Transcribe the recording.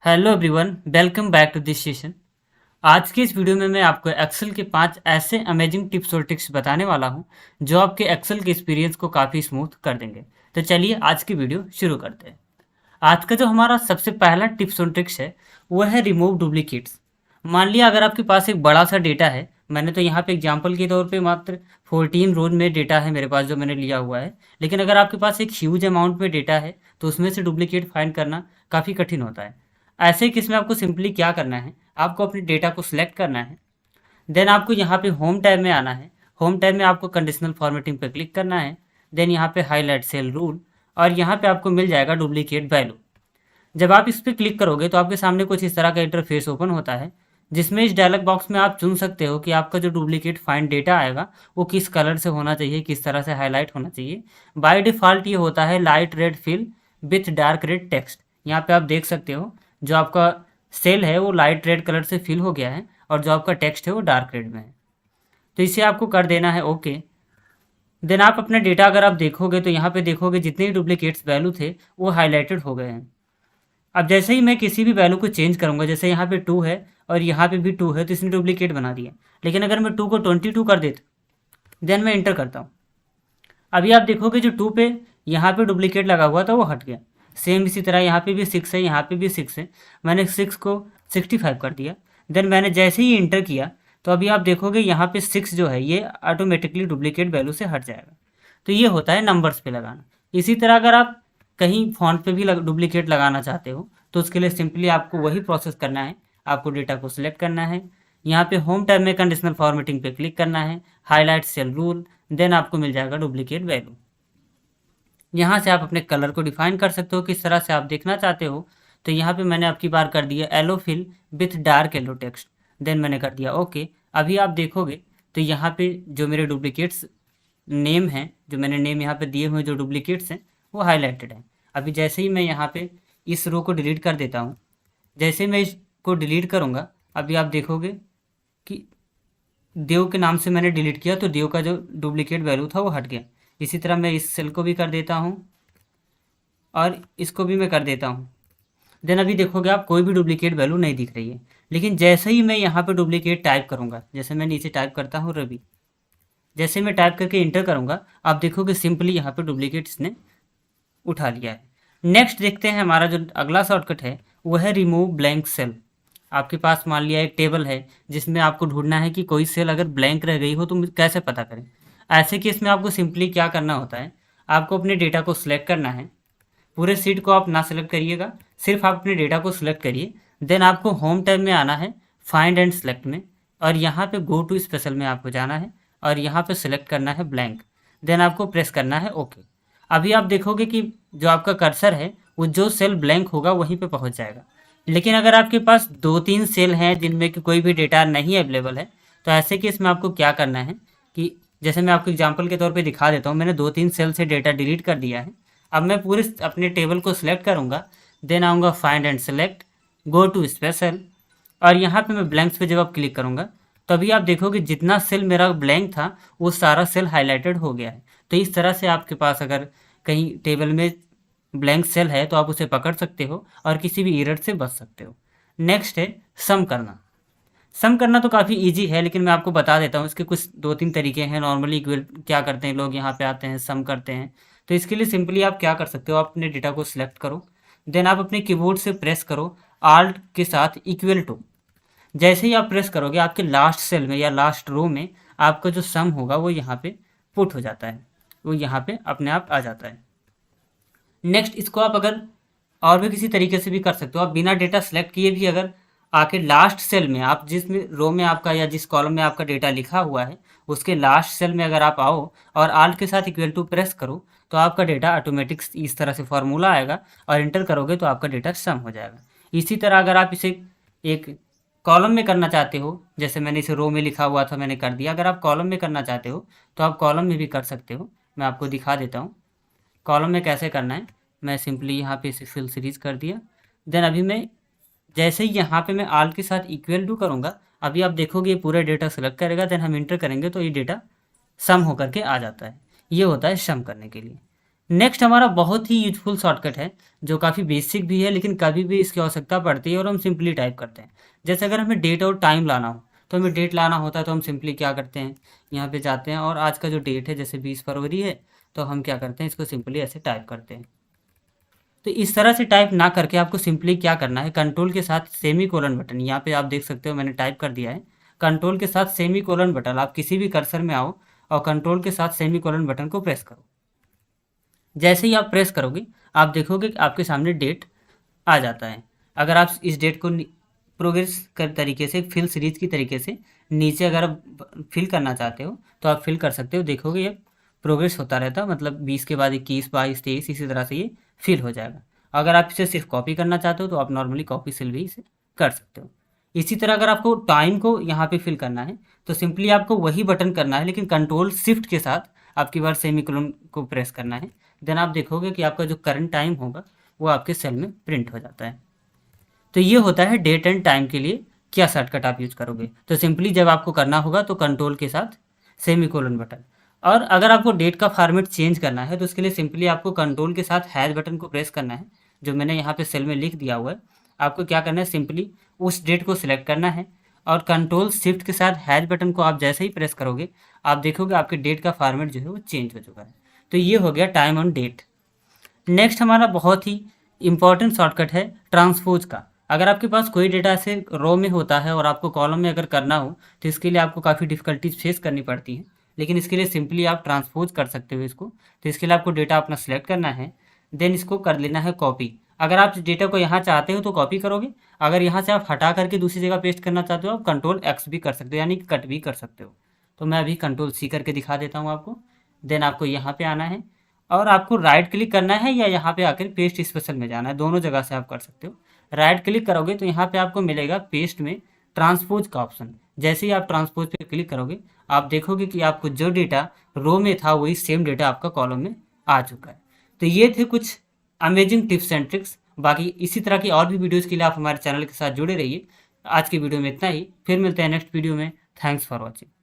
Hello everyone, welcome back to this session. आज के इस वीडियो में मैं आपको एक्सेल के 5 ऐसे अमेजिंग टिप्स और ट्रिक्स बताने वाला हूं जो आपके एक्सेल के एक्सपीरियंस को काफ़ी स्मूथ कर देंगे। तो चलिए आज की वीडियो शुरू करते हैं। आज का जो हमारा सबसे पहला टिप्स और ट्रिक्स है वो है रिमूव डुप्लीकेट्स। मान लिया अगर आपके पास एक बड़ा सा डेटा है, मैंने तो यहाँ पे एग्जांपल के तौर पे मात्र 14 रोज में डेटा है मेरे पास जो मैंने लिया हुआ है। लेकिन अगर आपके पास एक ह्यूज अमाउंट में डेटा है तो उसमें से डुप्लीकेट फाइंड करना काफ़ी कठिन होता है। ऐसे केस में आपको सिंपली क्या करना है, आपको अपने डेटा को सिलेक्ट करना है। देन आपको यहाँ पे होम टैब में आना है। होम टैब में आपको कंडीशनल फॉर्मेटिंग पे क्लिक करना है। देन यहाँ पे हाईलाइट सेल रूल और यहाँ पे आपको मिल जाएगा डुप्लीकेट वैल्यू। जब आप इस पर क्लिक करोगे तो आपके सामने कुछ इस तरह का इंटरफेस ओपन होता है, जिसमें इस डायलॉग बॉक्स में आप चुन सकते हो कि आपका जो डुप्लीकेट फाइंड डेटा आएगा वो किस कलर से होना चाहिए, किस तरह से हाईलाइट होना चाहिए। बाय डिफ़ॉल्ट ये होता है light red fill with dark red text. यहाँ पे आप देख सकते हो जो आपका सेल है वो लाइट रेड कलर से फिल हो गया है और जो आपका टेक्स्ट है वो डार्क रेड में है। तो इसे आपको कर देना है ओके। देन आप अपना डेटा अगर आप देखोगे तो यहाँ पे देखोगे जितने भी डुप्लीकेट्स वैल्यू थे वो हाईलाइटेड हो गए हैं। अब जैसे ही मैं किसी भी वैल्यू को चेंज करूँगा, जैसे यहाँ पे 2 है और यहाँ पे भी 2 है तो इसने डुप्लीकेट बना दिया। लेकिन अगर मैं 2 को 22 कर देता, देन मैं इंटर करता हूँ, अभी आप देखोगे जो 2 पे यहाँ पे डुप्लीकेट लगा हुआ था वो हट गया। सेम इसी तरह यहाँ पे भी 6 है, यहाँ पे भी 6 है। मैंने 6 को 65 कर दिया। देन मैंने जैसे ही इंटर किया तो अभी आप देखोगे यहाँ पे 6 जो है ये ऑटोमेटिकली डुप्लीकेट वैल्यू से हट जाएगा। तो ये होता है नंबर्स पे लगाना। इसी तरह अगर आप कहीं फॉन्ट पे भी डुप्लीकेट लगाना चाहते हो तो उसके लिए सिंपली आपको वही प्रोसेस करना है। आपको डेटा को सिलेक्ट करना है, यहाँ पे होम टैब में कंडीशनल फॉर्मेटिंग पे क्लिक करना है, हाईलाइट सेल रूल, देन आपको मिल जाएगा डुप्लीकेट वैल्यू। यहाँ से आप अपने कलर को डिफाइन कर सकते हो किस तरह से आप देखना चाहते हो। तो यहाँ पे मैंने आपकी बार कर दिया yellow fill with dark yellow text. Then मैंने कर दिया ओके। अभी आप देखोगे तो यहाँ पे जो मेरे डुप्लीकेट्स नेम हैं, जो मैंने नेम यहाँ पे दिए हुए जो डुप्लीकेट्स हैं वो हाईलाइटेड हैं। अभी जैसे ही मैं यहाँ पे इस रो को डिलीट कर देता हूँ, जैसे मैं इसको डिलीट करूँगा अभी आप देखोगे कि देव के नाम से मैंने डिलीट किया तो देव का जो डुप्लीकेट वैल्यू था वो हट गया। इसी तरह मैं इस सेल को भी कर देता हूँ और इसको भी मैं कर देता हूँ। देन अभी देखोगे आप कोई भी डुप्लीकेट वैल्यू नहीं दिख रही है। लेकिन जैसे ही मैं यहाँ पे डुप्लीकेट टाइप करूँगा, जैसे मैं नीचे टाइप करता हूँ रवि, जैसे मैं टाइप करके इंटर करूँगा आप देखोगे सिंपली यहाँ पे डुप्लीकेट इसने उठा लिया है। नेक्स्ट देखते हैं हमारा जो अगला शॉर्टकट है वो है रिमूव ब्लैंक सेल। आपके पास मान लिया एक टेबल है जिसमें आपको ढूंढना है कि कोई सेल अगर ब्लैंक रह गई हो तो कैसे पता करें। ऐसे केस में आपको सिंपली क्या करना होता है, आपको अपने डेटा को सिलेक्ट करना है। पूरे सीट को आप ना सेलेक्ट करिएगा, सिर्फ आप अपने डेटा को सिलेक्ट करिए। देन आपको होम टैब में आना है, फाइंड एंड सेलेक्ट में, और यहाँ पे गो टू स्पेशल में आपको जाना है और यहाँ पे सिलेक्ट करना है ब्लैंक। देन आपको प्रेस करना है ओके। अभी आप देखोगे कि जो आपका कर्सर है वो जो सेल ब्लैंक होगा वहीं पे पहुंच जाएगा। लेकिन अगर आपके पास 2-3 सेल हैं जिनमें कि कोई भी डेटा नहीं अवेलेबल है तो ऐसे केस में आपको क्या करना है कि जैसे मैं आपको एग्जांपल के तौर पे दिखा देता हूँ, मैंने 2-3 सेल से डेटा डिलीट कर दिया है। अब मैं पूरे अपने टेबल को सिलेक्ट करूँगा, देन आऊँगा find and select, go to special, और यहाँ पे मैं ब्लैंक्स पे जब आप क्लिक करूँगा तो अभी आप देखोगे जितना सेल मेरा ब्लैंक था वो सारा सेल हाईलाइटेड हो गया है। तो इस तरह से आपके पास अगर कहीं टेबल में ब्लैंक सेल है तो आप उसे पकड़ सकते हो और किसी भी एरर से बच सकते हो। नेक्स्ट है सम करना। सम करना तो काफ़ी इजी है लेकिन मैं आपको बता देता हूँ इसके कुछ 2-3 तरीके हैं। नॉर्मली इक्वल क्या करते हैं लोग, यहाँ पे आते हैं सम करते हैं। तो इसके लिए सिंपली आप क्या कर सकते हो, आप अपने डेटा को सिलेक्ट करो, देन आप अपने कीबोर्ड से प्रेस करो आल्ट के साथ इक्वल टू। जैसे ही आप प्रेस करोगे आपके लास्ट सेल में या लास्ट रो में आपका जो सम होगा वो यहाँ पे पुट हो जाता है, वो यहाँ पे अपने आप आ जाता है। नेक्स्ट इसको आप अगर और भी किसी तरीके से भी कर सकते हो, आप बिना डेटा सेलेक्ट किए भी अगर आके लास्ट सेल में आप जिस रो में आपका या जिस कॉलम में आपका डेटा लिखा हुआ है उसके लास्ट सेल में अगर आप आओ और आल्ट के साथ इक्वल टू प्रेस करो तो आपका डेटा ऑटोमेटिक इस तरह से फॉर्मूला आएगा और इंटर करोगे तो आपका डेटा सम हो जाएगा। इसी तरह अगर आप इसे एक कॉलम में करना चाहते हो, जैसे मैंने इसे रो में लिखा हुआ था मैंने कर दिया, अगर आप कॉलम में करना चाहते हो तो आप कॉलम में भी कर सकते हो। मैं आपको दिखा देता हूँ कॉलम में कैसे करना है। मैं सिंपली यहाँ पे इसे फिल सीरीज कर दिया। देन अभी मैं जैसे ही यहाँ पे मैं आल के साथ इक्वल टू करूँगा अभी आप देखोगे ये पूरा डेटा सेलेक्ट करेगा, देन हम इंटर करेंगे तो ये डेटा सम होकर के आ जाता है। ये होता है सम करने के लिए। नेक्स्ट हमारा बहुत ही यूजफुल शॉर्टकट है, जो काफ़ी बेसिक भी है लेकिन कभी भी इसकी आवश्यकता पड़ती है और हम सिंपली टाइप करते हैं। जैसे अगर हमें डेट और टाइम लाना हो, तो हमें डेट लाना होता है तो हम सिंपली क्या करते हैं, यहाँ पे जाते हैं और आज का जो डेट है जैसे 20 फरवरी है, तो हम क्या करते हैं, इसको सिंपली ऐसे टाइप करते हैं। तो इस तरह से टाइप ना करके आपको सिंपली क्या करना है, कंट्रोल के साथ सेमी कोलन बटन, यहाँ पे आप देख सकते हो मैंने टाइप कर दिया है। कंट्रोल के साथ सेमी कोलन बटन, आप किसी भी कर्सर में आओ और कंट्रोल के साथ सेमी कोलन बटन को प्रेस करो। जैसे ही आप प्रेस करोगे, आप देखोगे कि आपके सामने डेट आ जाता है। अगर आप इस डेट को प्रोग्रेस कर तरीके से, फिल सीरीज की तरीके से नीचे अगर आप फिल करना चाहते हो तो आप फिल कर सकते हो। देखोगे ये प्रोग्रेस होता रहता है, मतलब 20 के बाद 21, 22, 23, इसी तरह से ये फिल हो जाएगा। अगर आप इसे सिर्फ कॉपी करना चाहते हो तो आप नॉर्मली कॉपी से भी इसे कर सकते हो। इसी तरह अगर आपको टाइम को यहाँ पे फिल करना है तो सिंपली आपको वही बटन करना है, लेकिन कंट्रोल शिफ्ट के साथ आपकी बार सेमीकोलन को प्रेस करना है। देन आप देखोगे कि आपका जो करंट टाइम होगा वो आपके सेल में प्रिंट हो जाता है। तो ये होता है डेट एंड टाइम के लिए क्या शॉर्टकट आप यूज करोगे। तो सिंपली जब आपको करना होगा तो कंट्रोल के साथ सेमीकोलन बटन। और अगर आपको डेट का फॉर्मेट चेंज करना है तो उसके लिए सिंपली आपको कंट्रोल के साथ हैश बटन को प्रेस करना है, जो मैंने यहाँ पे सेल में लिख दिया हुआ है। आपको क्या करना है, सिंपली उस डेट को सिलेक्ट करना है और कंट्रोल शिफ्ट के साथ हैश बटन को आप जैसे ही प्रेस करोगे, आप देखोगे आपके डेट का फॉर्मेट जो है वो चेंज हो चुका है। तो ये हो गया टाइम ऑन डेट। नेक्स्ट हमारा बहुत ही इंपॉर्टेंट शॉर्टकट है ट्रांसपोज का। अगर आपके पास कोई डेटा ऐसे रो में होता है और आपको कॉलम में अगर करना हो तो इसके लिए आपको काफ़ी डिफ़िकल्टीज फेस करनी पड़ती है, लेकिन इसके लिए सिंपली आप ट्रांसपोज कर सकते हो इसको। तो इसके लिए आपको डेटा अपना सेलेक्ट करना है, देन इसको कर लेना है कॉपी। अगर आप डेटा को यहाँ चाहते हो तो कॉपी करोगे, अगर यहाँ से आप हटा करके दूसरी जगह पेस्ट करना चाहते हो आप कंट्रोल एक्स भी कर सकते हो, यानी कि कट भी कर सकते हो। तो मैं अभी कंट्रोल सी करके दिखा देता हूँ आपको। देन आपको यहाँ पे आना है और आपको राइट क्लिक करना है या यहाँ पे आकर पेस्ट स्पेशल में जाना है, दोनों जगह से आप कर सकते हो। राइट क्लिक करोगे तो यहाँ पे आपको मिलेगा पेस्ट में ट्रांसपोज का ऑप्शन। जैसे ही आप ट्रांसपोज पे क्लिक करोगे, आप देखोगे कि आपको जो डेटा रो में था वही सेम डेटा आपका कॉलम में आ चुका है। तो ये थे कुछ अमेजिंग टिप्स एंड ट्रिक्स। बाकी इसी तरह की और भी वीडियोज़ के लिए आप हमारे चैनल के साथ जुड़े रहिए। आज की वीडियो में इतना ही, फिर मिलते हैं नेक्स्ट वीडियो में। Thanks for watching.